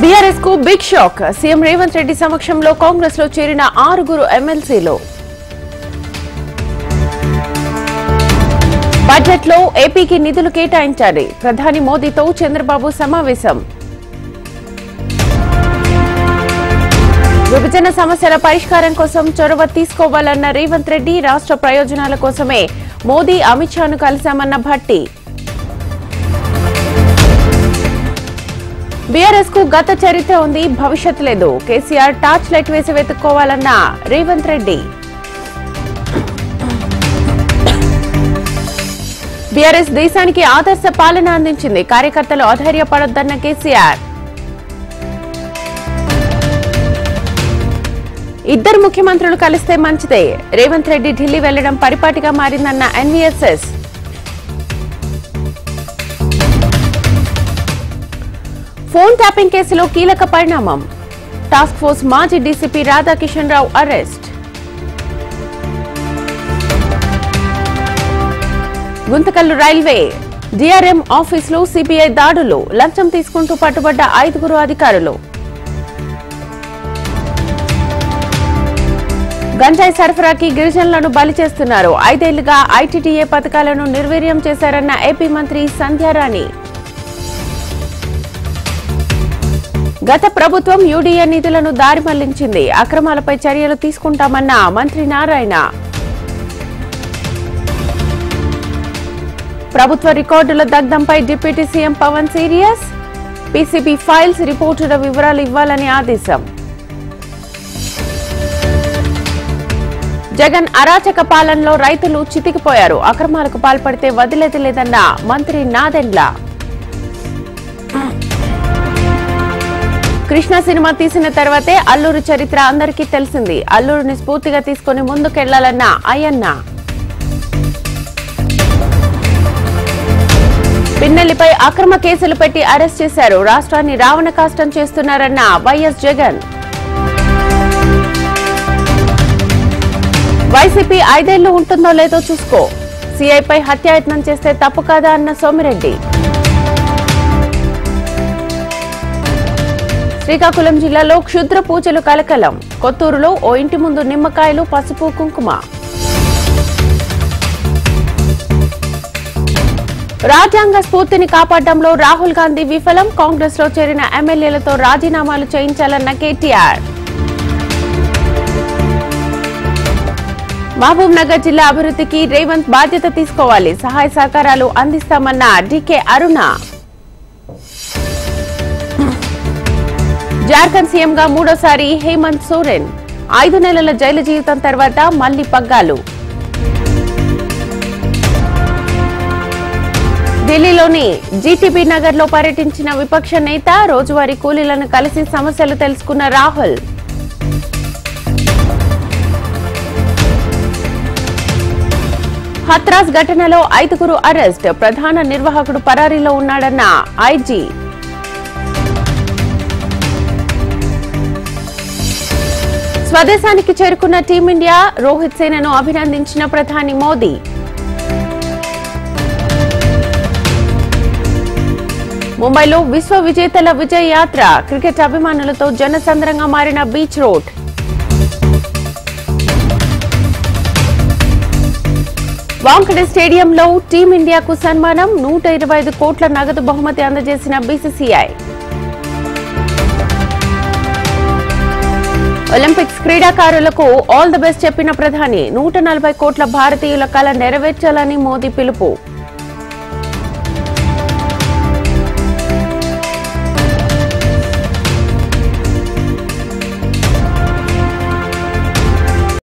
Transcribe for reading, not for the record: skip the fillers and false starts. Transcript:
BRS కు big shock. CM Revanth Reddy సమక్షంలో కాంగ్రెస్ లో చేరిన 6 ఎమ్మెల్సీలు. బడ్జెట్ లో ఏపీకి నిధులు కేటాయించాలి. ప్రధాని మోదీతో చంద్రబాబు సమావేశం. విభజన సమస్యల పరిష్కారం కోసం చొరవ తీసుకోవాలన్న రేవంత్ రెడ్డి. రాష్ట్ర ప్రయోజనాల కోసమే మోదీ అమిత్ షాను కలిశామన్న భట్టి. బీఆర్ఎస్ కు గత చరిత్ర ఉంది, భవిష్యత్ లేదు. కేసీఆర్ టార్చ్ లైట్ వేసి వెతుక్కోవాలన్న రేవంత్ రెడ్డి. బీఆర్ఎస్ దేశానికి ఆదర్శ పాలన అందించింది. కార్యకర్తలు అధైర్యపడొద్దన్న కేసీఆర్. ఇద్దరు ముఖ్యమంత్రులు కలిస్తే మంచిదే. రేవంత్ రెడ్డి ఢిల్లీ వెళ్లడం పరిపాటిగా మారిందన్న ఎన్వీఎస్ఎస్. ఫోన్ ట్యాపింగ్ కేసులో కీలక పరిణామం. టాస్క్ ఫోర్స్ మాజీ డీసీపీ రాధాకిషన్ రావు అరెస్ట్. గుంతకల్లు రైల్వే డిఆర్ఎం ఆఫీసులో సిబిఐ దాడులు. లంచం తీసుకుంటూ పట్టుబడ్డ 5 అధికారులు. గంజాయి సరఫరాకి గిరిజనులను బలి చేస్తున్నారు. 5 ఏళ్లుగా ఐటీటీఏ పథకాలను నిర్వీర్యం చేశారన్న ఏపీ మంత్రి సంధ్యారాణి. గత ప్రభుత్వం యూడీఏ నిధులను దారి మళ్లించింది. అక్రమాలపై చర్యలు తీసుకుంటామన్న మంత్రి నారాయణ. ప్రభుత్వ రికార్డుల దగ్ధంపై deputy CM Pawan serious. PCB files రిపోర్టుల వివరాలు ఇవ్వాలని ఆదేశం. జగన్ అరాచక పాలనలో రైతులు చితికిపోయారు. అక్రమాలకు పాల్పడితే వదిలేది లేదన్న మంత్రి నాదెండ్ల. కృష్ణ సినిమా తీసిన తర్వాతే అల్లూరి చరిత్ర అందరికీ తెలిసింది. అల్లూరిని స్ఫూర్తిగా తీసుకుని ముందుకెళ్లాలన్న అయ్యన్న. పిన్నెల్లిపై అక్రమ కేసులు పెట్టి అరెస్ట్ చేశారు. రాష్ట్రాన్ని రావణ కాష్టం చేస్తున్నారన్న వైఎస్ జగన్. వైసీపీ 5 ఏళ్లు ఉంటుందో లేదో చూసుకో. సీఐపై హత్యాయత్నం చేస్తే తప్పు కాదా అన్న సోమిరెడ్డి. శ్రీకాకుళం జిల్లాలో క్షుద్ర పూజలు కలకలం. కొత్తూరులో ఓ ఇంటి ముందు నిమ్మకాయలు, పసుపు, కుంకుమ. రాజ్యాంగ స్ఫూర్తిని కాపాడడంలో రాహుల్ గాంధీ విఫలం. కాంగ్రెస్ లో చేరిన ఎమ్మెల్యేలతో రాజీనామాలు చేయించాలన్న కేటీఆర్. మహబూబ్ నగర్ జిల్లా అభివృద్ధికి రేవంత్ బాధ్యత తీసుకోవాలి. సహాయ సహకారాలు అందిస్తామన్న డీకే అరుణ. జార్ఖండ్ సీఎంగా 3వసారి హేమంత్ సోరెన్. 5 నెలల జైలు జీవితం తర్వాత మళ్లీ పగ్గాలు. ఢిల్లీలోని జీటీబీ నగర్ లో పర్యటించిన విపక్ష నేత. రోజువారీ కూలీలను కలిసి సమస్యలు తెలుసుకున్న రాహుల్. హత్రాస్ ఘటనలో 5 అరెస్ట్. ప్రధాన నిర్వాహకుడు పరారీలో ఉన్నాడన్న ఐజీ. స్వదేశానికి చేరుకున్న టీమిండియా. రోహిత్ సేనను అభినందించిన ప్రధాని మోదీ. ముంబైలో విశ్వ విజేతల విజయ్ యాత్ర. క్రికెట్ అభిమానులతో జనసంద్రంగా మారిన బీచ్ రోడ్. వాంఖడే స్టేడియంలో టీమిండియాకు సన్మానం. 125 కోట్ల నగదు బహుమతి అందజేసిన బీసీసీఐ. ఒలింపిక్స్ క్రీడాకారులకు ఆల్ ది బెస్ట్ చెప్పిన ప్రధాని. 140 కోట్ల భారతీయుల కల నెరవేర్చాలని మోదీ పిలుపు.